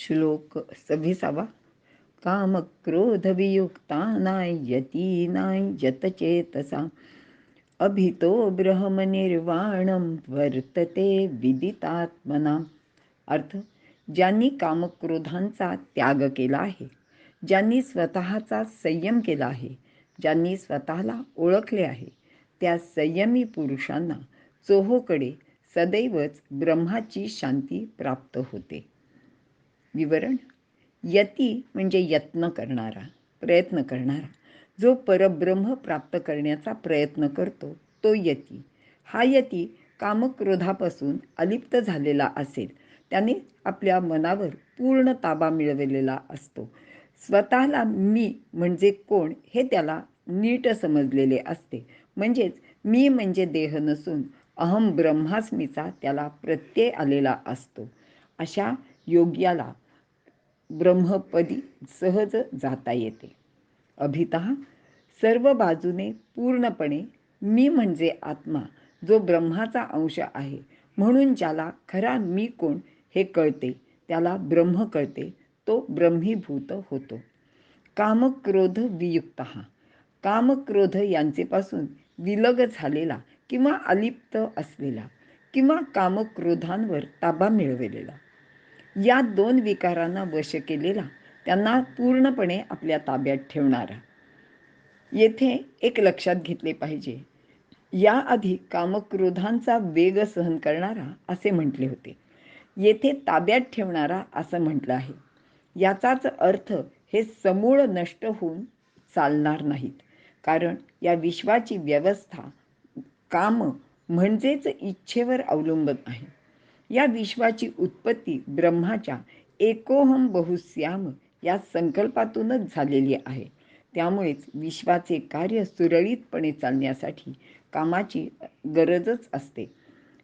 श्लोक 26. कामक्रोधवियुक्तानां यतीनां यतचेतसा अभितो ब्रह्मनिर्वाणं वर्तते विदितात्मनां. अर्थ: ज्यांनी कामक्रोधांचा त्याग केला आहे, ज्यांनी स्वतःचा संयम केला आहे, ज्यांनी स्वतःला ओळखले आहे, त्या संयमी पुरुषांना चोहोकडे सदैवच ब्रह्माची शांती प्राप्त होते. विवरण: यती म्हणजे यत्न करणारा, प्रयत्न करणारा. जो परब्रह्म प्राप्त करण्याचा प्रयत्न करतो तो यती. हा यती कामक्रोधापासून अलिप्त झालेला असेल, त्याने आपल्या मनावर पूर्ण ताबा मिळवलेला असतो. स्वतःला मी म्हणजे कोण हे त्याला नीट समजलेले असते. म्हणजेच मी म्हणजे देह नसून अहम ब्रह्मास्मीचा त्याला प्रत्यय आलेला असतो. अशा योग्याला ब्रह्मपदी सहज जाता येते. अभितः सर्व बाजूने पूर्णपणे मी म्हणजे आत्मा, जो ब्रह्माचा अंश आहे, म्हणून ज्याला खरा मी कोण हे कळते, त्याला ब्रह्म कळते, तो ब्रह्मीभूत होतो. कामक्रोध वियुक्त, कामक्रोध यांचेपासून विलग झालेला किंवा अलिप्त असलेला किंवा कामक्रोधांवर ताबा मिळवलेला, या दोन विकारांना वश केलेला, त्यांना पूर्णपणे आपल्या ताब्यात ठेवणारा. येथे एक लक्षात घेतले पाहिजे. याआधी कामक्रोधांचा वेग सहन करणारा असे म्हटले होते. येथे ताब्यात ठेवणारा असं म्हटलं आहे. याचाच अर्थ हे समूळ नष्ट होऊन चालणार नाहीत, कारण या विश्वाची व्यवस्था काम म्हणजेच इच्छेवर अवलंबून आहे. या विश्वाची उत्पत्ती ब्रह्माच्या एकोहम बहुस्याम या संकल्पातूनच झालेली आहे. त्यामुळेच विश्वाचे कार्य सुरळीतपणे चालण्यासाठी कामाची गरजच असते.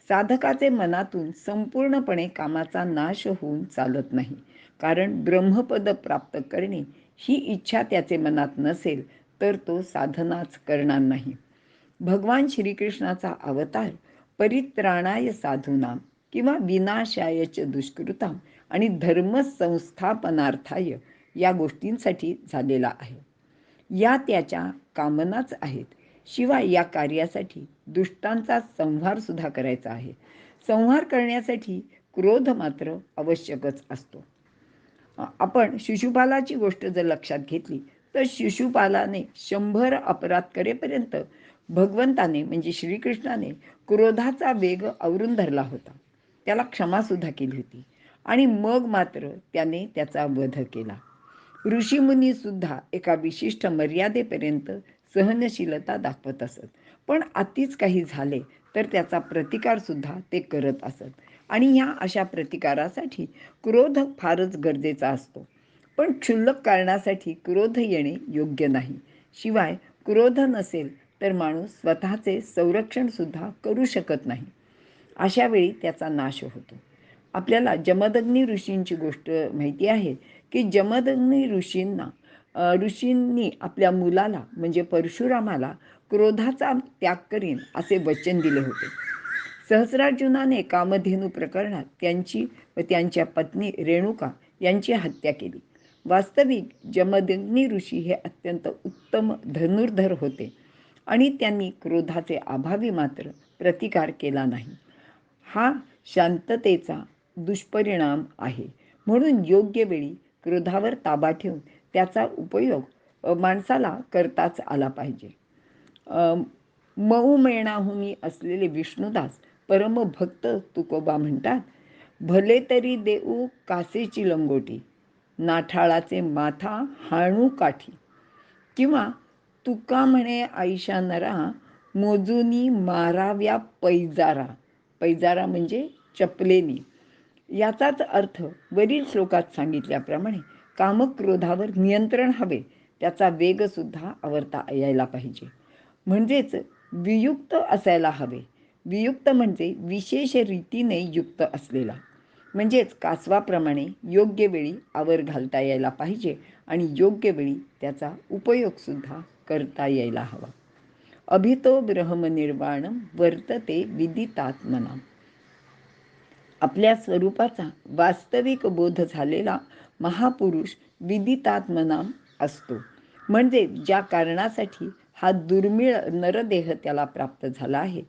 साधकाचे मनातून संपूर्णपणे कामाचा नाश होऊन चालत नाही, कारण ब्रह्मपद प्राप्त करणे ही इच्छा त्याचे मनात नसेल तर तो साधनाच करणार नाही. भगवान श्रीकृष्णाचा अवतार परित्राणाय साधूनाम किंवा विनाशायच दुष्कृताम आणि धर्मसंस्थापनार्थाय या गोष्टींसाठी झालेला आहे. या त्याच्या कामनाच आहेत. शिवाय या कार्यासाठी दुष्टांचा संहार सुद्धा करायचा आहे. संहार करण्यासाठी क्रोध मात्र आवश्यकच असतो. आपण शिशुपालाची गोष्ट जर लक्षात घेतली तर शिशुपालाने 100 अपराध करेपर्यंत भगवंताने म्हणजे श्रीकृष्णाने क्रोधाचा वेग आवरून धरला होता. त्याला क्षमासुद्धा केली होती आणि मग मात्र त्याने त्याचा वध केला. ऋषीमुनी सुद्धा एका विशिष्ट मर्यादेपर्यंत सहनशीलता दाखवत असत, पण अतिच काही झाले तर त्याचा प्रतिकार सुद्धा ते करत असत. आणि ह्या अशा प्रतिकारासाठी क्रोध फारच गरजेचा असतो. पण क्षुल्लक कारणासाठी क्रोध येणे योग्य नाही. शिवाय क्रोध नसेल तर माणूस स्वतःचे संरक्षण सुद्धा करू शकत नाही. अशा वेळी त्याचा नाश होतो. आपल्याला जमदग्नी ऋषींची गोष्ट माहिती आहे की जमदग्नी ऋषींनी आपल्या मुलाला म्हणजे परशुरामाला क्रोधाचा त्याग करीन असे वचन दिले होते. सहस्रार्जुनाने कामधेनू प्रकरणात त्यांची व त्यांच्या पत्नी रेणुका यांची हत्या केली. वास्तविक जमदग्नी ऋषी हे अत्यंत उत्तम धनुर्धर होते आणि त्यांनी क्रोधाचे अभावी मात्र प्रतिकार केला नाही. हा शांततेचा दुष्परिणाम आहे. म्हणून योग्य वेळी क्रोधावर ताबा ठेवून त्याचा उपयोग माणसाला करताच आला पाहिजे. मऊमेणाहुनी असलेले विष्णुदास परमभक्त तुकोबा म्हणतात, भले तरी देऊ कासेची लंगोटी, नाठाळाचे माथा हाणू काठी. किंवा तुका म्हणे आईशा नरा, मोजूनी माराव्या पैजारा. पैजारा म्हणजे चपलेनी. याचाच अर्थ वरील श्लोकात सांगितल्याप्रमाणे कामक्रोधावर नियंत्रण हवे, त्याचा वेगसुद्धा आवरता यायला पाहिजे. म्हणजेच वियुक्त असायला हवे. वियुक्त म्हणजे विशेष रीतीने युक्त असलेला. म्हणजेच कासवाप्रमाणे योग्य वेळी आवर घालता यायला पाहिजे आणि योग्य वेळी त्याचा उपयोगसुद्धा करता यायला हवा. अभितो ब्रह्मनिर्वाणं वर्तते विदितात्मनां. आपल्या स्वरूपाचा वास्तविक बोध झालेला महापुरुष विदितात्मना असतो. म्हणजे ज्या कारणासाठी हा दुर्मिळ नरदेह त्याला प्राप्त झाला आहे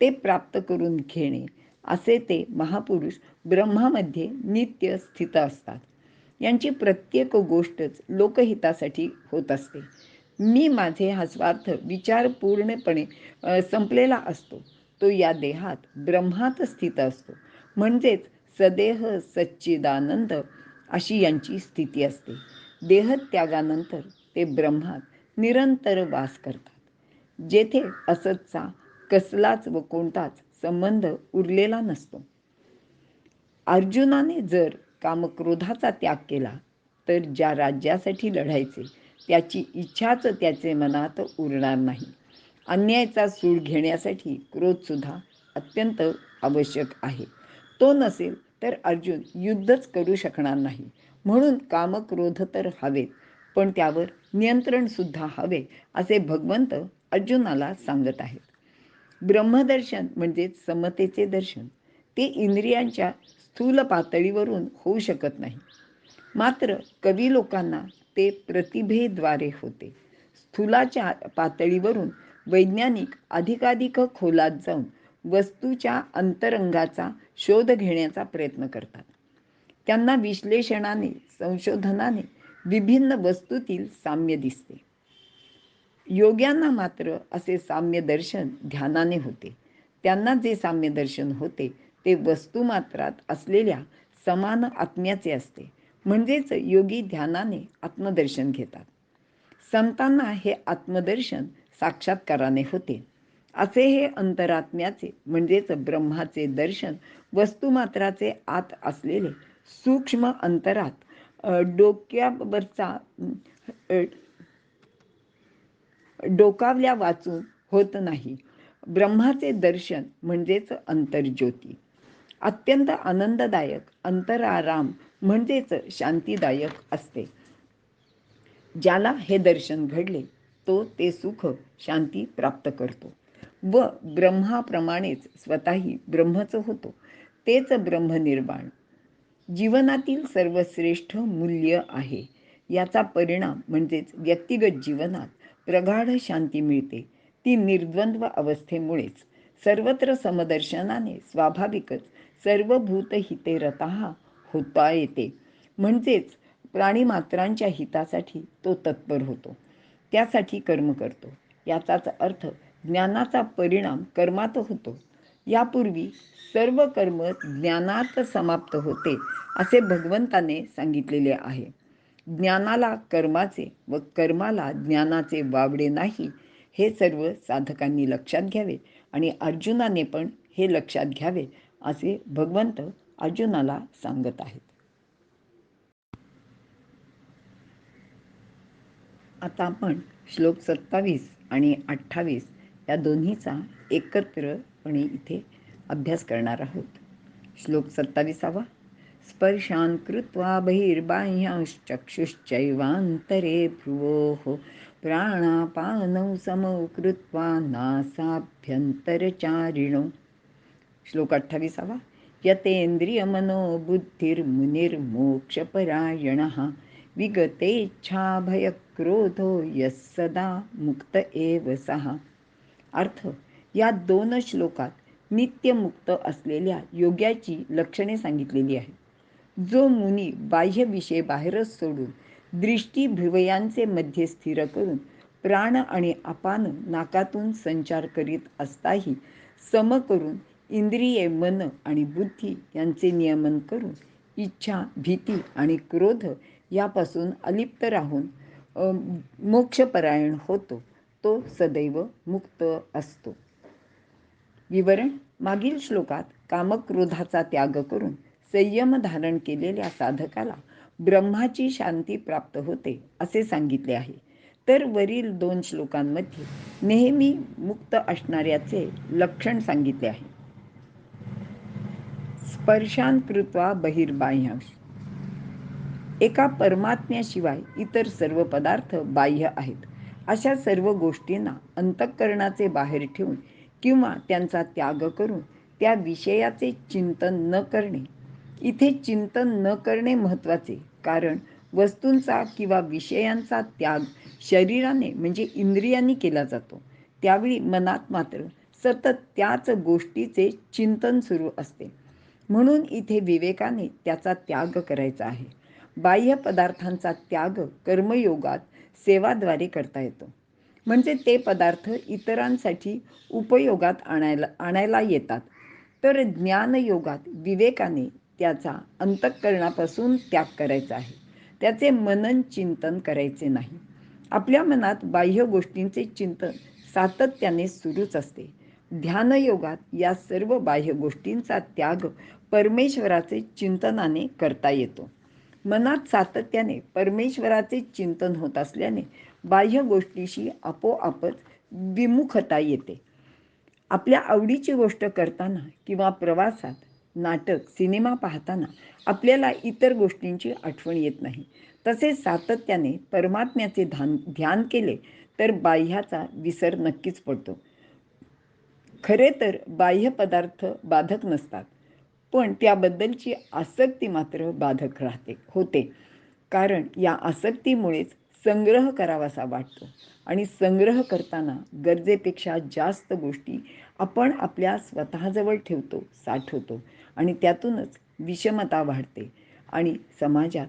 ते प्राप्त करून घेणे, असे ते महापुरुष ब्रह्मामध्ये नित्य स्थित असतात. यांची प्रत्येक गोष्टच लोकहितासाठी होत असते. मी माझे हा स्वार्थ विचार पूर्णपणे संपलेला असतो. तो या देहात ब्रह्मात स्थित असतो. म्हणजेच सदेह सच्चिदानंद अशी यांची स्थिती असते. देहत्यागानंतर ते ब्रह्मात निरंतर वास करतात, जेथे असतचा कसलाच व कोणताच संबंध उरलेला नसतो. अर्जुनाने जर कामक्रोधाचा त्याग केला तर ज्या राज्यासाठी लढायचे त्याची इच्छाच त्याचे मनात उरणार नाही. अन्यायाचा सूड घेण्यासाठी क्रोधसुद्धा अत्यंत आवश्यक आहे. तो नसेल तर अर्जुन युद्धच करू शकणार नाही. म्हणून कामक्रोध तर हवेत, पण त्यावर नियंत्रणसुद्धा हवे, असे भगवंत अर्जुनाला सांगत आहेत. ब्रह्मदर्शन म्हणजे समतेचे दर्शन. ते इंद्रियांच्या स्थूल पातळीवरून होऊ शकत नाही. मात्र कवी लोकांना ते प्रतिभेद्वारे होते. स्थूलाच्या पातळीवरून वैज्ञानिक अधिकाधिक खोलात जाऊन वस्तूच्या अंतरंगाचा शोध घेण्याचा प्रयत्न करतात. त्यांना विश्लेषणाने, संशोधनाने विभिन्न वस्तूतील साम्य दिसते. योग्यांना मात्र असे साम्य दर्शन ध्यानाने होते. त्यांना जे साम्य दर्शन होते ते वस्तुमात्रात असलेल्या समान आत्म्याचे असते. म्हणजेच योगी ध्यानाने आत्मदर्शन घेतात. संतांना हे आत्मदर्शन साक्षात्काराने होते. असे हे अंतरात्म्याचे म्हणजेच ब्रह्माचे दर्शन वस्तुमात्राचे आत असलेले सूक्ष्म अंतरात डोक्यावरचा डोकावल्या वाचून होत नाही. ब्रह्माचे दर्शन म्हणजेच अंतर्ज्योती. अत्यंत आनंददायक अंतराराम म्हणजेच शांतीदायक असते. ज्याला हे दर्शन घडले तो ते सुख शांती प्राप्त करतो व ब्रह्माप्रमाणेच स्वतःही ब्रह्मच होतो. तेच ब्रह्मनिर्वाण जीवनातील सर्वश्रेष्ठ मूल्य आहे. याचा परिणाम म्हणजेच व्यक्तिगत जीवनात प्रगाढ शांती मिळते. ती निर्द्वंद्व अवस्थेमुळेच. सर्वत्र समदर्शनाने स्वाभाविकच सर्वभूत हिते रतः होता येते. म्हणजेच प्राणीमात्रांच्या हितासाठी तो तत्पर होतो, त्यासाठी कर्म करतो. याचाच अर्थ ज्ञानाचा परिणाम कर्मात होतो. यापूर्वी सर्व कर्म ज्ञानात समाप्त होते असे भगवंताने सांगितलेले आहे. ज्ञानाला कर्माचे व कर्माला ज्ञानाचे वावडे नाही, हे सर्व साधकांनी लक्षात घ्यावे आणि अर्जुनाने पण हे लक्षात घ्यावे असे भगवंत अर्जुनाला सांगत आहेत. आता आपण श्लोक 27 आणि 28 या दोन्हीचा एकत्रपणे इथे अभ्यास करणार आहोत. श्लोक 27. स्पर्शान् कृत्वा बहिर्बाह्यांश्चक्षुश्चैवान्तरे भ्रुवोः प्राणापानौ समौ कृत्वा नासाभ्यन्तरचारिणौ. श्लोक 28. यतेन्द्रियमनोबुद्धिर्मुनिर्मोक्षपरायणः विगतेच्छाभयक्रोधो यः सदा मुक्त एव सः. अर्थ: या दोन श्लोकात नित्यमुक्त असलेल्या योग्याची लक्षणे सांगितलेली आहेत. जो मुनी बाह्य विषय बाहेरच सोडून दृष्टी भुवयांचे मध्ये स्थिर करून प्राण आणि अपान नाकातून संचार करीत असताही सम करून इंद्रिये, मन आणि बुद्धी यांचे नियमन करून इच्छा, भीती आणि क्रोध यापासून अलिप्त राहून मोक्षपरायण होतो, तो सदैव मुक्त असतो. विवरण: मागील श्लोकात कामक्रोधाचा त्याग करून संयम धारण केलेल्या साधकाला ब्रह्माची शांती प्राप्त होते असे सांगितले आहे. तर वरील 2 श्लोकांमध्ये नेहमी मुक्त असणाऱ्याचे लक्षण सांगितले आहे. स्पर्शान् कृत्वा बहिर्बाह्यांश. एका परमात्म्याशिवाय इतर सर्व पदार्थ बाह्य आहेत. अशा सर्व गोष्टींना अंतःकरणाचे बाहेर ठेवून किंवा त्यांचा त्याग करून त्या विषयाचे चिंतन न करणे. इथे चिंतन न करणे महत्त्वाचे, कारण वस्तूंचा किंवा विषयांचा त्याग शरीराने म्हणजे इंद्रियांनी केला जातो. त्यावेळी मनात मात्र सतत त्याच गोष्टीचे चिंतन सुरू असते. म्हणून इथे विवेकाने त्याचा त्याग करायचा आहे. बाह्य पदार्थांचा त्याग कर्मयोगात सेवाद्वारे करता येतो. म्हणजे ते पदार्थ इतरांसाठी उपयोगात आणायला येतात. तर ज्ञानयोगात विवेकाने त्याचा अंतःकरणापासून त्याग करायचा आहे. त्याचे मनन चिंतन करायचे नाही. आपल्या मनात बाह्य गोष्टींचे चिंतन सातत्याने सुरूच असते. ध्यानयोगात या सर्व बाह्य गोष्टींचा त्याग परमेश्वराचे चिंतनाने करता येतो. मनात सातत्याने परमेश्वराचे चिंतन होत असल्याने बाह्य गोष्टीशी आपोआपच विमुखता येते. आपल्या आवडीची गोष्ट करताना किंवा प्रवासात, नाटक, सिनेमा पाहताना आपल्याला इतर गोष्टींची आठवण येत नाही. तसेच सातत्याने परमात्म्याचे ध्यान केले तर बाह्याचा विसर नक्कीच पडतो. खरे तर बाह्य पदार्थ बाधक नसतात, पण त्याबद्दलची आसक्ती मात्र बाधक होते. कारण या आसक्तीमुळेच संग्रह करावासा वाटतो आणि संग्रह करताना गरजेपेक्षा जास्त गोष्टी आपण आपल्या स्वतःजवळ ठेवतो, साठवतो आणि त्यातूनच विषमता वाढते आणि समाजात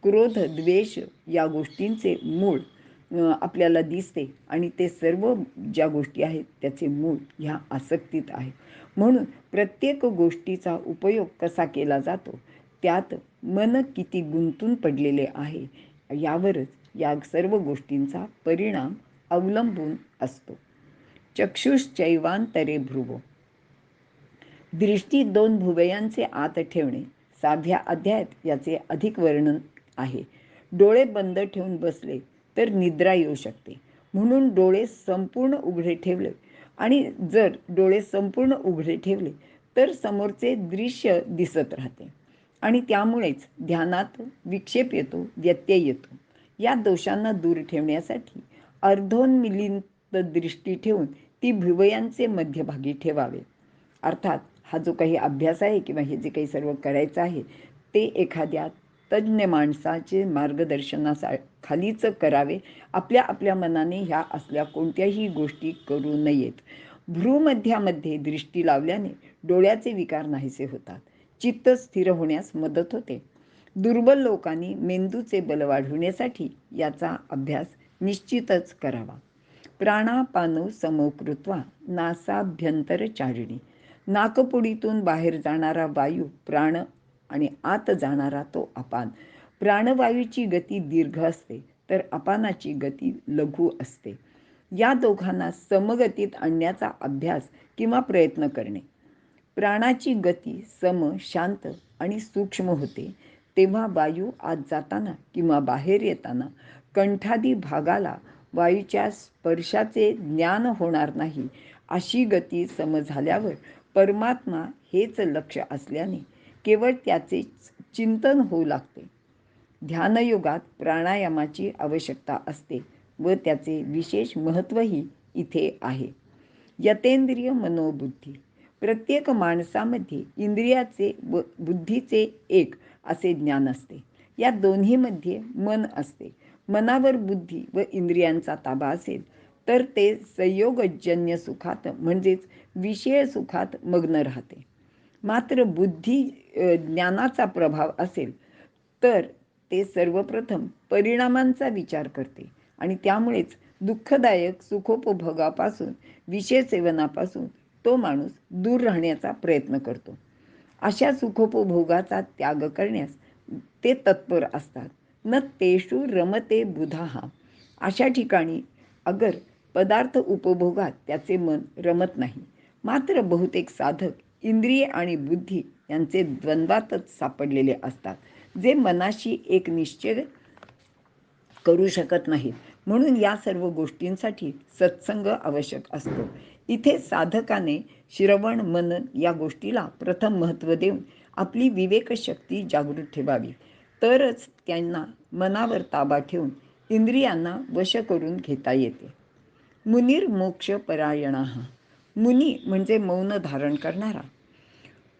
क्रोध, द्वेष या गोष्टींचे मूळ आपल्याला दिसते आणि ते सर्व ज्या गोष्टी आहेत त्याचे मूळ ह्या आसक्तीत आहे. म्हणून प्रत्येक गोष्टीचा उपयोग कसा केला जातो, त्यात मन किती गुंतून पडलेले आहे यावरच या सर्व गोष्टींचा परिणाम अवलंबून असतो. चक्षुश्चैवांतरे भ्रुवो. दृष्टी दोन भुवयांचे आत ठेवणे 6व्या अध्यायात याचे अधिक वर्णन आहे. डोळे बंद ठेवून बसले तर निद्रा येऊ शकते, म्हणून डोळे संपूर्ण उघडे ठेवले आणि जर डोळे संपूर्ण उघडे ठेवले तर समोरचे दृश्य दिसत राहते आणि त्यामुळेच ध्यानात विक्षेप येतो, व्यत्यय येतो. या दोषांना दूर ठेवण्यासाठी अर्धोन्मिलित दृष्टी ठेवून ती भुवयांचे मध्यभागी ठेवावे. अर्थात हा जो काही अभ्यास आहे किंवा हे जे काही सर्व करायचं आहे ते एखाद्या तज्ज्ञ माणसाचे मार्गदर्शनाखालीच करावे. आपल्या आपल्या मनाने ह्या असल्या कोणत्याही गोष्टी करू नयेत. भ्रूमध्यामध्ये दृष्टी लावल्याने डोळ्याचे विकार नाहीसे होतात, चित्त स्थिर होण्यास मदत होते. दुर्बल लोकांनी मेंदूचे बल वाढवण्यासाठी याचा अभ्यास निश्चितच करावा. प्राणापानौ समौ कृत्वा नासाभ्यंतरचारिणी. नाकपुडीतून बाहेर जाणारा वायू प्राण आणि आत जाणारा तो अपान. प्राणवायूची गती दीर्घ असते तर अपानाची गती लघु असते. या दोघांना समगतीत आणण्याचा अभ्यास किंवा प्रयत्न करणे. प्राणाची गती सम, शांत आणि सूक्ष्म होते तेव्हा वायू आत जाताना किंवा बाहेर येताना कंठादी भागाला वायूच्या स्पर्शाचे ज्ञान होणार नाही. अशी गती सम झाल्यावर परमात्मा हेच लक्ष असल्याने केवळ त्याचे चिंतन होऊ लागते. ध्यानयोगात प्राणायामाची आवश्यकता असते व त्याचे विशेष महत्त्वही इथे आहे. यतेंद्रिय मनोबुद्धी. प्रत्येक माणसामध्ये इंद्रियाचे व बुद्धीचे एक असे ज्ञान असते. या दोन्हीमध्ये मन असते. मनावर बुद्धी व इंद्रियांचा ताबा असेल तर ते संयोगजन्य सुखात म्हणजेच विषय सुखात मग्न राहते. मात्र बुद्धी ज्ञानाचा प्रभाव असेल तर ते सर्वप्रथम परिणामांचा विचार करते आणि त्यामुळेच दुःखदायक सुखोपभोगापासून, विषय सेवनापासून तो माणूस दूर राहण्याचा प्रयत्न करतो. अशा सुखोपभोगाचा त्याग करण्यास ते तत्पर असतात. न तेषु रमते बुधाः. अशा ठिकाणी अगर पदार्थ उपभोगात त्याचे मन रमत नाही. मात्र बहुतेक साधक इंद्रिय आणि बुद्धी यांचे द्वंद्वातच सापडलेले असतात, जे मनाशी एक निश्चय करू शकत नाहीत. म्हणून या सर्व गोष्टींसाठी सत्संग आवश्यक असतो. इथे साधकाने श्रवण, मनन या गोष्टीला प्रथम महत्त्व देऊन आपली विवेकशक्ती जागृत ठेवावी. तरच त्यांना मनावर ताबा ठेवून इंद्रियांना वश करून घेता येते. मुनिर्मोक्ष परायणाः. मुनी म्हणजे मौन धारण करणारा.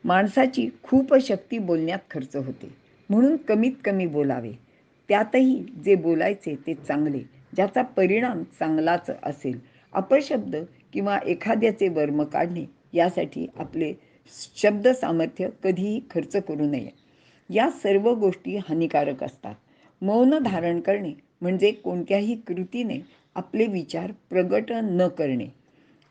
माणसाची खूप शक्ती बोलण्यात खर्च होते, म्हणून कमीत कमी बोलावे. त्यातही जे बोलायचे ते चांगले, ज्याचा परिणाम चांगलाच असेल. अपशब्द किंवा एखाद्याचे वर्म काढणे यासाठी आपले शब्द सामर्थ्य कधीही खर्च करू नये. या सर्व गोष्टी हानिकारक असतात. मौन धारण करणे म्हणजे कोणत्याही कृतीने आपले विचार प्रगट न करणे.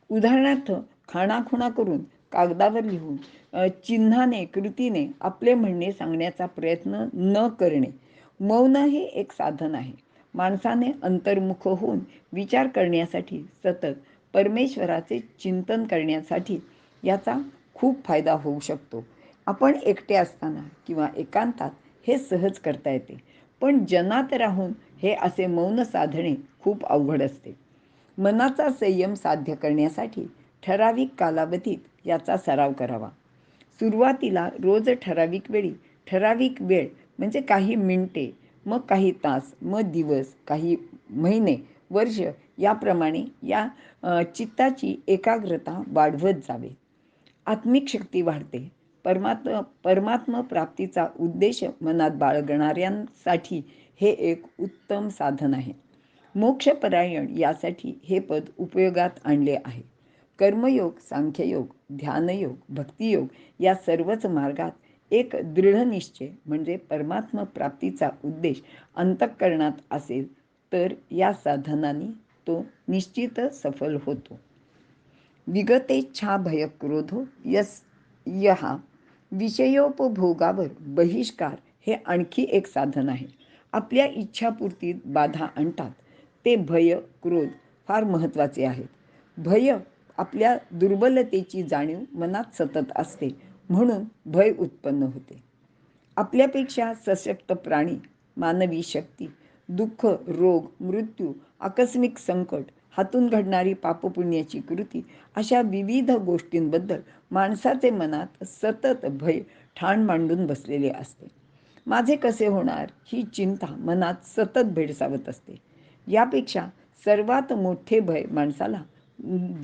उदाहरणार्थ, खाणाखुणा करून कागदावर लिहून चिन्हाने कृतीने आपले म्हणणे सांगण्याचा प्रयत्न न करणे. मौन हे एक साधन आहे. माणसाने अंतर्मुख होऊन विचार करण्यासाठी, सतत परमेश्वराचे चिंतन करण्यासाठी याचा खूप फायदा होऊ शकतो. आपण एकटे असताना किंवा एकांतात हे सहज करता येते, पण जनात राहून हे असे मौन साधणे खूप अवघड असते. मनाचा संयम साध्य करण्यासाठी ठराविक कालावधीत याचा सराव करावा. सुरुवातीला रोज ठराविक वेळी ठराविक वेळ म्हणजे काही मिनिटे, मग काही तास, मग दिवस, काही महिने, वर्ष याप्रमाणे या चित्ताची एकाग्रता वाढवत जावे. आत्मिक शक्ती वाढते. परमात्म प्राप्तीचा उद्देश मनात बाळगणाऱ्यांसाठी हे एक उत्तम साधन आहे. मोक्षपरायण यासाठी हे पद उपयोगात आणले आहे. कर्मयोग, सांख्ययोग, ध्यानयोग, भक्तियोग या सर्वच मार्गात एक दृढ निश्चय म्हणजे परमात्म प्राप्तीचा उद्देश अंतःकरणात असेल तर या साधनाने तो निश्चित सफल होतो. विगतेच्छा भयक्रोधो यहा विषयोपभोगावर बहिष्कार हे आणखी एक साधन आहे. आपल्या इच्छापूर्तीत बाधा आणतात ते भय, क्रोध फार महत्त्वाचे आहेत. भय आपल्या दुर्बलतेची जाणीव मनात सतत असते, म्हणून भय उत्पन्न होते. आपल्यापेक्षा सशक्त प्राणी, मानवी शक्ती, दुःख, रोग, मृत्यू, आकस्मिक संकट, हातून घडणारी पापपुण्याची कृती अशा विविध गोष्टींबद्दल माणसाचे मनात सतत भय ठाण मांडून बसलेले असते. माझे कसे होणार ही चिंता मनात सतत भेडसावत असते. यापेक्षा सर्वात मोठे भय माणसाला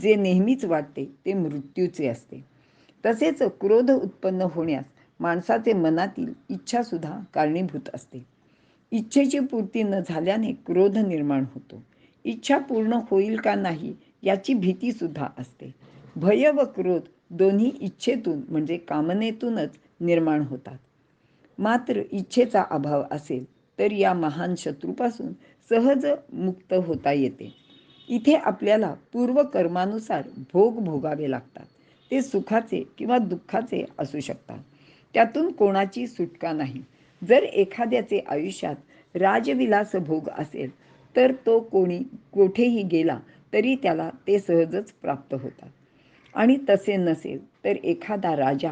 जे नेहमीच वाटते ते मृत्यूचे असते. तसेच क्रोध उत्पन्न होण्यास माणसाचे मनातील इच्छासुद्धा कारणीभूत असते. इच्छेची पूर्ती न झाल्याने क्रोध निर्माण होतो. इच्छा पूर्ण होईल का नाही याची भीतीसुद्धा असते. भय व क्रोध दोन्ही इच्छेतून म्हणजे कामनेतूनच निर्माण होतात. मात्र इच्छेचा अभाव असेल तर या महान शत्रूपासून सहज मुक्त होता येते. इथे आपल्याला पूर्वकर्मानुसार भोग भोगावे लागतात. ते सुखाचे किंवा दुःखाचे असू शकतात. त्यातून कोणाची सुटका नाही. जर एखाद्याचे आयुष्यात राजविलास भोग असेल तर तो कोठेही गेला तरी त्याला ते सहजच प्राप्त होतात. आणि तसे नसेल तर एखादा राजा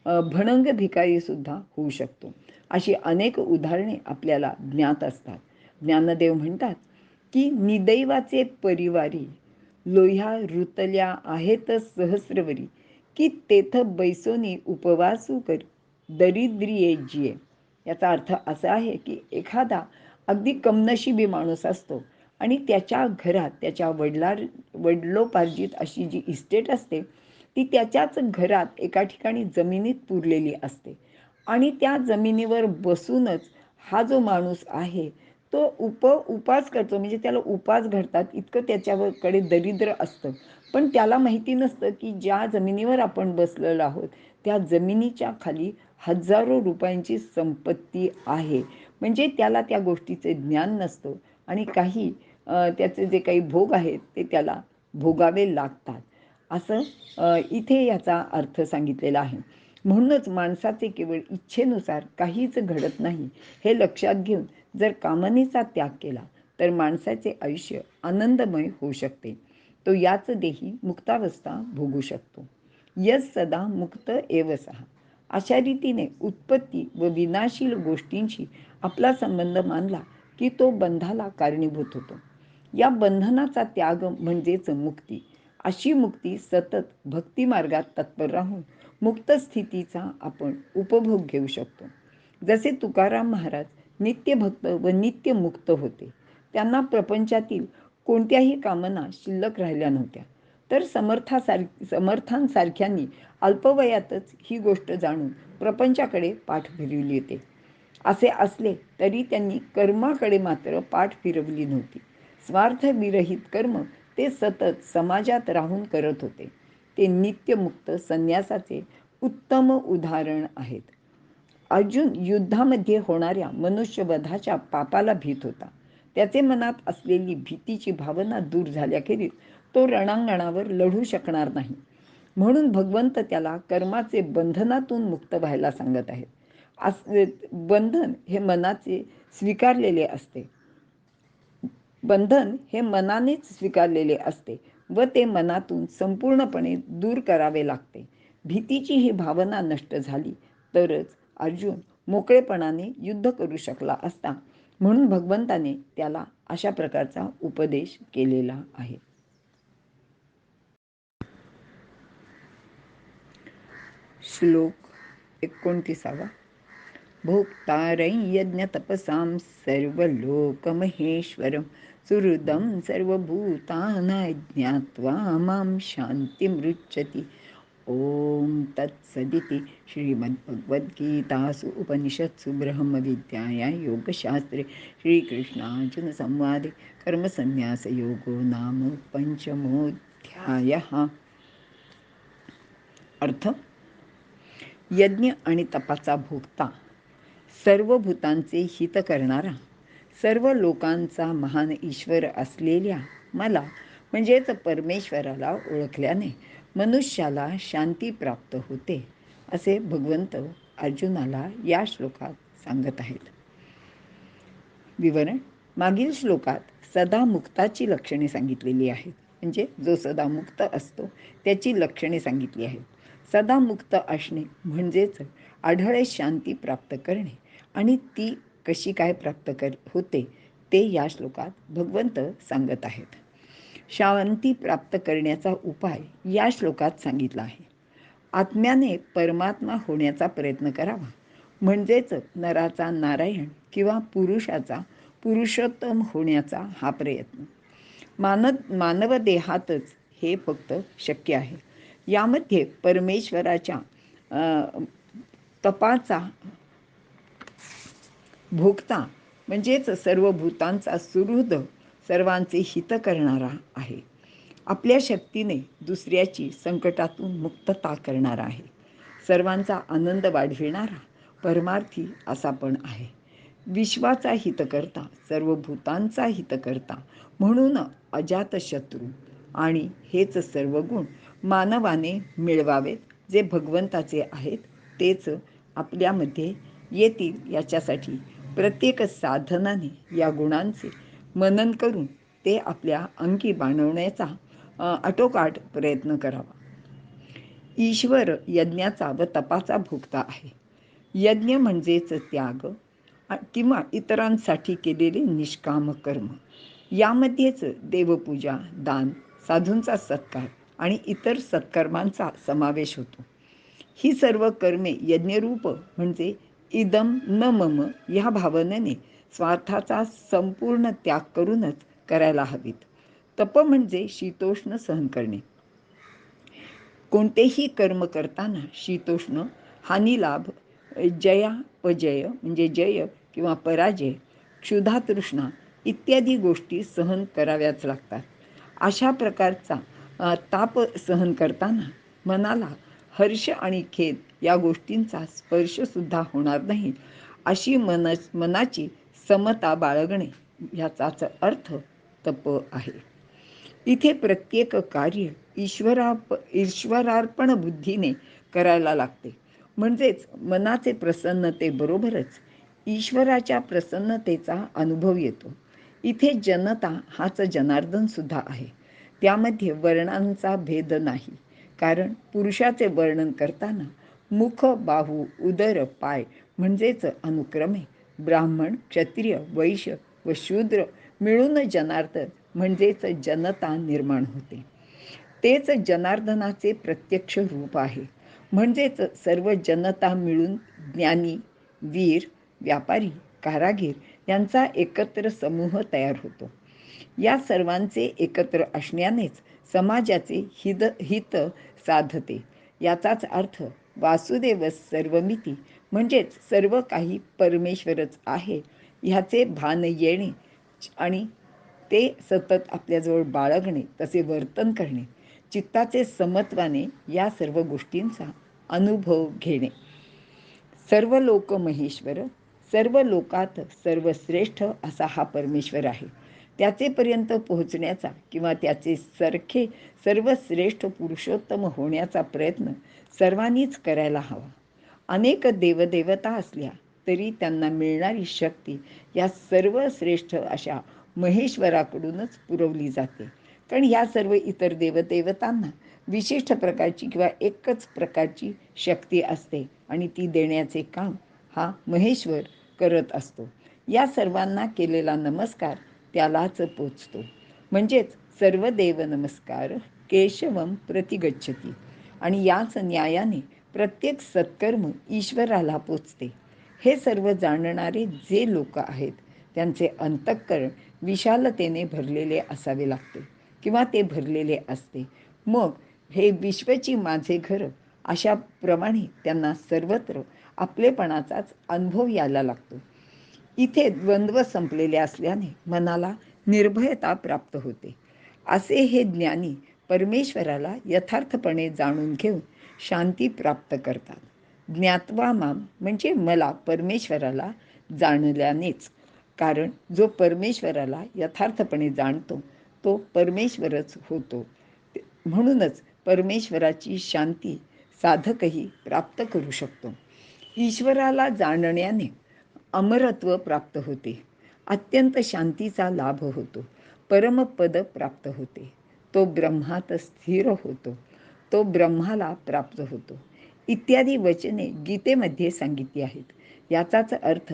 भणंग भिकारीसुद्धा होऊ शकतो. अशी अनेक उदाहरणे आपल्याला ज्ञात असतात. ज्ञानदेव म्हणतात की निदैवाचे परिवारी लोह्या रुतल्या आहेत सहस्रवरी, की तेथ बैसोनी उपवासू करी दरिद्रिये जिये. याचा अर्थ असा आहे की एखादा अगदी कमनशिबी माणूस असतो आणि त्याच्या घरात त्याच्या वडिलोपार्जित अशी जी इस्टेट असते ती त्याच्याच घरात एका ठिकाणी जमिनीत पुरलेली असते आणि त्या जमिनीवर बसूनच हा जो माणूस आहे तो उपास करतो. म्हणजे त्याला उपास घडतात इतकं त्याच्याकडे दरिद्र असतं. पण त्याला माहिती नसतं की ज्या जमिनीवर आपण बसलेलो आहोत त्या जमिनीच्या खाली हजारो रुपयांची संपत्ती आहे. म्हणजे त्याला त्या गोष्टीचे ज्ञान नसतं आणि काही त्याचे जे काही भोग आहेत ते त्याला भोगावे लागतात. असं इथे याचा अर्थ सांगितलेला आहे. म्हणूनच माणसाचे केवळ इच्छेनुसार काहीच घडत नाही हे लक्षात घेऊन जर कामनेचा त्याग केला तर माणसाचे आयुष्य आनंदमय होऊ शकते. तो याच देही मुक्तावस्था भोगू शकतो. यस सदा मुक्त एव सहा. अशा रीतीने उत्पत्ती व विनाशील गोष्टींशी आपला संबंध मानला की तो बंधाला कारणीभूत होतो. या बंधनाचा त्याग म्हणजेच मुक्ती. अशी मुक्ती सतत भक्ती मार्गात तत्पर राहून मुक्त स्थितीचा आपण उपभोग घेऊ शकतो. जसे तुकाराम महाराज नित्य भक्त व नित्य मुक्त होते. त्यांना प्रपंचातील कोणत्याही कामना शिल्लक राहिल्या नव्हत्या. तर समर्थांसारख्यांनी अल्पवयातच ही गोष्ट जाणून प्रपंचाकडे पाठ फिरवली होते. असे असले तरी त्यांनी कर्माकडे मात्र पाठ फिरवली नव्हती. स्वार्थविरहित कर्म ते सतत समाजात राहून करत होते. ते नित्यमुक्त संन्यासाचे उत्तम उदाहरण आहेत. अर्जुन युद्धामध्ये होणाऱ्या मनुष्यवधाच्या पापाला भीत होता. त्याचे मनात असलेली भीतीची भावना दूर झाल्याखेरीज तो रणांगणावर लढू शकणार नाही. म्हणून भगवंत त्याला कर्माचे बंधनातून मुक्त व्हायला सांगत आहेत. बंधन हे मनाचे स्वीकारलेले असते. बंधन हे मनानेच स्वीकारलेले असते व ते मनातून संपूर्णपणे दूर करावे लागते. भीतीची ही भावना नष्ट झाली तरच अर्जुन मोकळेपणाने युद्ध करू शकला असता. म्हणून भगवंताने त्याला अशा प्रकारचा उपदेश केलेला आहे. श्लोक 29. भोक्तारं यज्ञतपसां सर्वलोकमहेश्वरं सुहृदं सर्वभूतानां ज्ञात्वा मां शान्तिमृच्छति. ओम तत्सदिति. श्रीमद्भगवद्गीतासु उपनिषत्सु ब्रह्मविद्यायां योगशास्त्रे श्रीकृष्णार्जुनसंवादे कर्मसन्न्यासयोगो नाम पंचमोऽध्यायः. अर्थ: यज्ञ आणि तपाचा भोगता, सर्व भूतांचे हित करणारा, सर्व लोकांचा महान ईश्वर असलेल्या मला म्हणजेच परमेश्वराला ओळखल्याने मनुष्याला शांती प्राप्त होते, असे भगवंत अर्जुनाला या श्लोकात सांगत आहेत. विवरण: मागील श्लोकात सदा मुक्ताची लक्षणे सांगितलेली आहेत. म्हणजे जो सदा मुक्त असतो त्याची लक्षणे सांगितली आहेत. सदा मुक्त असणे म्हणजेच आढळे शांती प्राप्त करणे आणि ती कशी काय प्राप्त होते ते या श्लोकात भगवंत सांगत आहेत. शांती प्राप्त करण्याचा उपाय या श्लोकात सांगितला आहे. आत्म्याने परमात्मा होण्याचा प्रयत्न करावा, म्हणजेच नराचा नारायण किंवा पुरुषाचा पुरुषोत्तम होण्याचा हा प्रयत्न. मानव देहातच हे फक्त शक्य आहे. यामध्ये परमेश्वराच्या तपाचा भोगता म्हणजेच सर्व भूतांचा सुहृद, सर्वांचे हित करणारा आहे. आपल्या शक्तीने दुसऱ्याची संकटातून मुक्तता करणारा आहे. सर्वांचा आनंद वाढविणारा परमार्थी असा पण आहे. विश्वाचा हितकर्ता, सर्व भूतांचा हितकर्ता म्हणून अजातशत्रू आणि हेच सर्व गुण मानवाने मिळवावेत. जे भगवंताचे आहेत तेच आपल्यामध्ये येतील याच्यासाठी प्रत्येक साधनाने या गुणांचे मनन करून ते आपल्या अंगी बाणवण्याचा आटोकाट प्रयत्न करावा. ईश्वर यज्ञाचा व तपाचा भोगता आहे. यज्ञ म्हणजेच त्याग किंवा इतरांसाठी केलेले निष्काम कर्म. यामध्येच देवपूजा, दान, साधूंचा सत्कार आणि इतर सत्कर्मांचा समावेश होतो. ही सर्व कर्मे यज्ञरूप म्हणजे इदम न मम या भावनेने स्वार्थाचा संपूर्ण त्याग करूनच करायला हवीत. तप म्हणजे शीतोष्ण सहन करणे. कोणतेही कर्म करताना शीतोष्ण, हानिलाभ, जयापजय म्हणजे जय किंवा पराजय, क्षुधातृष्णा इत्यादी गोष्टी सहन कराव्याच लागतात. अशा प्रकारचा ताप सहन करताना मनाला हर्ष आणि खेद या गोष्टींचा स्पर्शसुद्धा होणार नाही, अशी मनाची समता बाळगणे ह्याचाच अर्थ तप आहे. इथे प्रत्येक कार्य ईश्वरार्पण बुद्धीने करायला लागते. म्हणजेच मनाचे प्रसन्नतेबरोबरच ईश्वराच्या प्रसन्नतेचा अनुभव येतो. इथे जनता हाच जनार्दन सुद्धा आहे. त्यामध्ये वर्णांचा भेद नाही. कारण पुरुषाचे वर्णन करताना मुख, बाहू, उदर, पाय म्हणजेच अनुक्रमे ब्राह्मण, क्षत्रिय, वैश्य व शूद्र मिळून जनार्दन म्हणजेच जनता निर्माण होते. तेच जनार्दनाचे प्रत्यक्ष रूप आहे. म्हणजेच सर्व जनता मिळून ज्ञानी, वीर, व्यापारी, कारागीर यांचा एकत्र समूह तयार होतो. या सर्वांचे एकत्र असण्यानेच समाजाचे हित साधते. याचाच अर्थ वासुदेव सर्वमिती म्हणजेच सर्व काही परमेश्वरच आहे ह्याचे भान येणे आणि ते सतत आपल्याजवळ बाळगणे, तसे वर्तन करणे, चित्ताचे समत्वाने या सर्व गोष्टींचा अनुभव घेणे. सर्व लोक महेश्वर, सर्व लोकात सर्वश्रेष्ठ असा हा परमेश्वर आहे. त्याचेपर्यंत पोहोचण्याचा किंवा त्याचे सारखे सर्वश्रेष्ठ पुरुषोत्तम होण्याचा प्रयत्न सर्वांनीच करायला हवा. अनेक देवदेवता असल्या तरी त्यांना मिळणारी शक्ती या सर्वश्रेष्ठ अशा महेश्वराकडूनच पुरवली जाते. कारण ह्या सर्व इतर देवदेवतांना विशिष्ट प्रकारची किंवा एकच प्रकारची शक्ती असते आणि ती देण्याचे काम हा महेश्वर करत असतो. या सर्वांना केलेला नमस्कार त्यालाच पोचतो. म्हणजेच सर्व देव नमस्कार केशवम प्रतिगच्छती. आणि याच न्यायाने प्रत्येक सत्कर्म ईश्वराला पोचते. हे सर्व जाणणारे जे लोक आहेत त्यांचे अंतःकरण विशालतेने भरलेले असावे लागते किंवा ते भरलेले असते. मग हे विश्वची माझे घर अशा प्रमाणे त्यांना सर्वत्र आपलेपणाचाच अनुभव यायला लागतो. इथे द्वंद्व संपलेले असल्याने मनाला निर्भयता प्राप्त होते. असे हे ज्ञानी परमेश्वराला यथार्थपणे जाणून घेऊन शांती प्राप्त करतात. ज्ञात्वा माम म्हणजे मला परमेश्वराला जाणल्यानेच. कारण जो परमेश्वराला यथार्थपणे जाणतो तो परमेश्वरच होतो. म्हणूनच परमेश्वराची शांती साधकही प्राप्त करू शकतो. ईश्वराला जाणण्याने अमरत्व प्राप्त होते, अत्यंत शांतीचा लाभ होतो, परमपद प्राप्त होते, तो ब्रह्मात स्थिर होतो, तो ब्रह्माला प्राप्त होतो इत्यादी वचने गीतेमध्ये सांगितली आहेत. याचाच अर्थ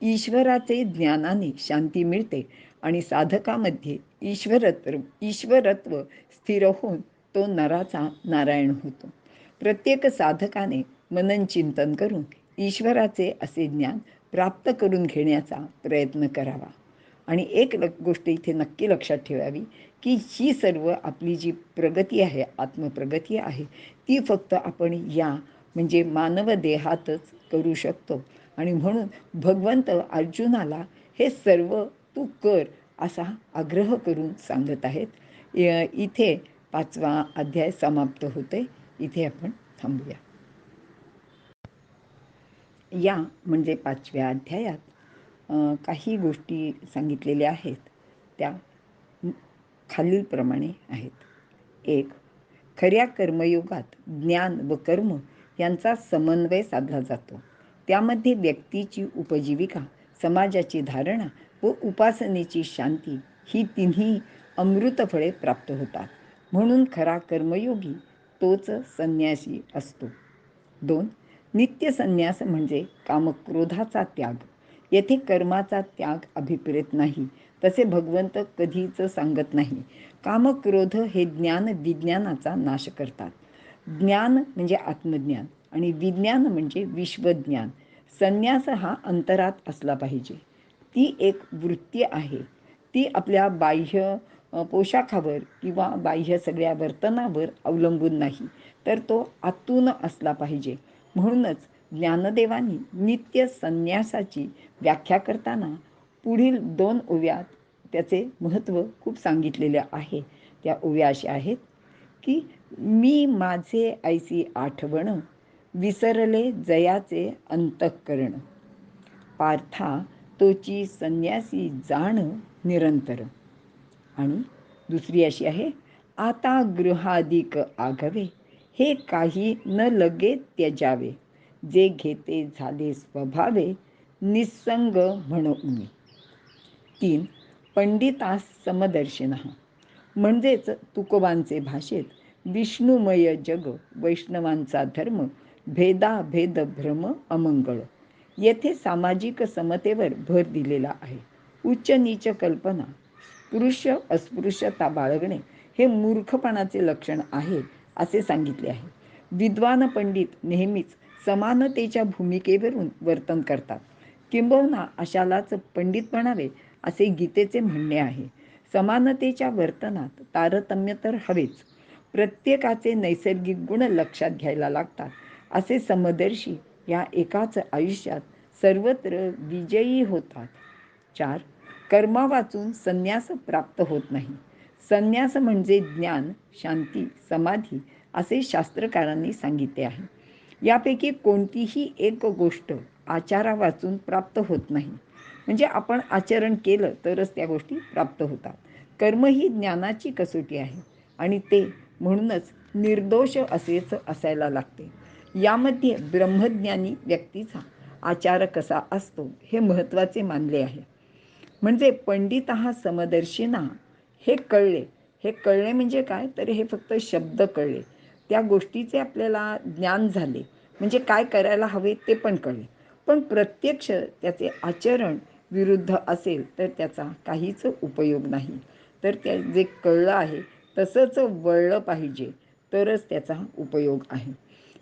ईश्वराचे ज्ञानाने शांती मिळते आणि साधकामध्ये ईश्वरत्व स्थिर होऊन तो नराचा नारायण होतो. प्रत्येक साधकाने मनन चिंतन करून ईश्वराचे असे ज्ञान प्राप्त करून घेण्याचा प्रयत्न करावा. आणि एक गोष्ट इथे नक्की लक्षात ठेवावी की ही सर्व आपली जी प्रगती आहे, आत्मप्रगती आहे, ती फक्त आपण या म्हणजे मानव देहातच करू शकतो. आणि म्हणून भगवंत अर्जुनाला हे सर्व तू कर असा आग्रह करून सांगत आहेत. इथे 5वा अध्याय समाप्त होते. इथे आपण थांबूया. या म्हणजे 5व्या अध्यायात काही गोष्टी सांगितलेल्या आहेत त्या खालीलप्रमाणे आहेत. 1. खऱ्या कर्मयोगात ज्ञान व कर्म यांचा समन्वय साधला जातो. त्यामध्ये व्यक्तीची उपजीविका, समाजाची धारणा व उपासनेची शांती ही तिन्ही अमृतफळे प्राप्त होतात. म्हणून खरा कर्मयोगी तोच संन्यासी असतो. 2. नित्य संन्यास म्हणजे कामक्रोधाचा त्याग. येथे कर्माचा त्याग अभिप्रेत नाही, तसे भगवंत कधीच सांगत नाही. कामक्रोध हे ज्ञान विज्ञानाचा नाश करतात. ज्ञान म्हणजे आत्मज्ञान आणि विज्ञान म्हणजे विश्वज्ञान. संन्यास हा अंतरात असला पाहिजे. ती एक वृत्ती आहे. ती आपल्या बाह्य पोशाखावर किंवा बाह्य सगळ्या वर्तनावर अवलंबून नाही, तर तो आतून असला पाहिजे. म्हणूनच ज्ञानदेवांनी नित्य संन्यासाची व्याख्या करताना पुढील 2 ओव्यात त्याचे महत्त्व खूप सांगितलेले आहे. त्या ओव्या अशा आहेत की मी माझे ऐसी आठवण, विसरले जयाचे अंतःकरण, पार्था तोची संन्यासी जाण निरंतर. आणि दुसरी अशी आहे, आता गृहाधिक आघवे, हे काही न लगे त्यजावे, जे घेते झाले स्वभावे, निसंग म्हणून. 3. पंडितास समदर्शिन म्हणजेच तुकोबांचे भाषेत विष्णुमय जग वैष्णवांचा धर्म, भेदाभेद भ्रम अमंगळ. येथे सामाजिक समतेवर भर दिलेला आहे. उच्च नीच कल्पना, स्पृश्य अस्पृश्यता बाळगणे हे मूर्खपणाचे लक्षण आहे असे सांगितले आहे. विद्वान पंडित नेहमीच समानतेच्या भूमिकेवरून वर्तन करतात. किंबहुना अशालाच पंडित म्हणावे असे गीतेचे म्हणणे आहे. समानतेच्या वर्तनात तारतम्य तर हवेच, प्रत्येकाचे नैसर्गिक गुण लक्षात घ्यायला लागतात. असे समदर्शी या एकाच आयुष्यात सर्वत्र विजयी होतात. 4. कर्मा वाचून संन्यास प्राप्त होत नाही. संन्यास म्हणजे ज्ञान, शांती, समाधी असे शास्त्रकारांनी सांगितले आहे. यापैकी कोणतीही एक गोष्ट आचारा वाचून प्राप्त होत नाही. म्हणजे आपण आचरण केलं तरच त्या गोष्टी प्राप्त होतात. कर्म ही ज्ञानाची कसोटी आहे आणि ते म्हणूनच निर्दोष असेच असायला लागते. यामध्ये ब्रह्मज्ञानी व्यक्तीचा आचार कसा असतो हे महत्त्वाचे मानले आहे. म्हणजे पंडितः समदर्शिना हे कळले. हे कळले म्हणजे काय, तर हे फक्त शब्द कळले, त्या गोष्टीचे आपल्याला ज्ञान झाले, म्हणजे काय करायला हवे ते पण कळले. पण प्रत्यक्ष त्याचे आचरण विरुद्ध असेल तर त्याचा काहीच उपयोग नाही. तर त्या जे कळलं आहे तसंच वळलं पाहिजे, तरच त्याचा उपयोग आहे.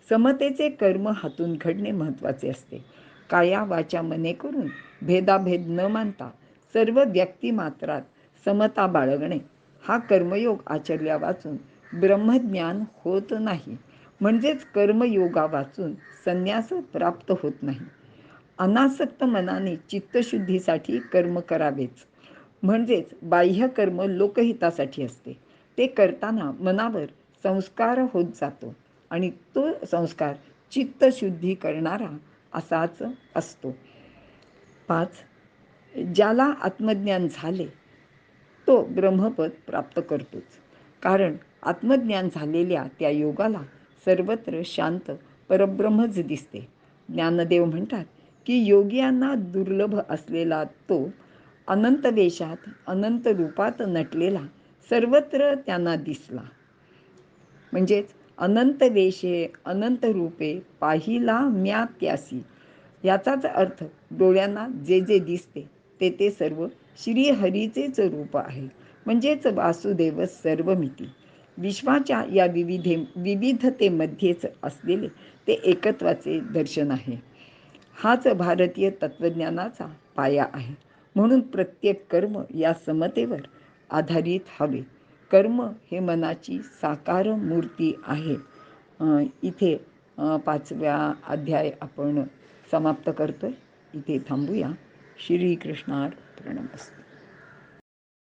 समतेचे कर्म हातून घडणे महत्त्वाचे असते. काया वाचा मने करून भेदाभेद न मानता सर्व व्यक्तिमात्रात समता बाळगणे हा कर्मयोग आचरल्या वाचून ब्रह्मज्ञान होत नाही. म्हणजेच कर्मयोगा वाचून संन्यास प्राप्त होत नाही. अनासक्त मनाने चित्तशुद्धीसाठी कर्म करावेच. म्हणजेच बाह्य कर्म लोकहितासाठी असते. ते करताना मनावर संस्कार होत जातो आणि तो संस्कार चित्तशुद्धी करणारा असाच असतो. 5. ज्याला आत्मज्ञान झाले तो ब्रह्मपद प्राप्त करतोच. कारण आत्मज्ञान झालेल्या त्या योगाला सर्वत्र शांत परब्रह्मच दिसते. ज्ञानदेव म्हणतात की योगियांना दुर्लभ असलेला तो अनंत वेशात अनंत रूपात नटलेला सर्वत्र त्यांना दिसला. म्हणजेच अनंत वेशे अनंत रूपे पाहिला म्या त्यासी. याचाच अर्थ डोळ्यांना जे जे दिसते ते ते सर्व श्रीहरीचेच रूप आहे. म्हणजेच वासुदेव सर्वमिती. विश्वाच्या या विविधतेमध्येच असलेले ते एकत्वाचे दर्शन आहे. हाच भारतीय तत्त्वज्ञानाचा पाया आहे. म्हणून प्रत्येक कर्म या समतेवर आधारित हवे. कर्म हे मनाची साकार मूर्ती आहे. इथे 5व्या अध्याय आपण समाप्त करतोय. इथे थांबूया. श्रीकृष्णार्पणमस्तु.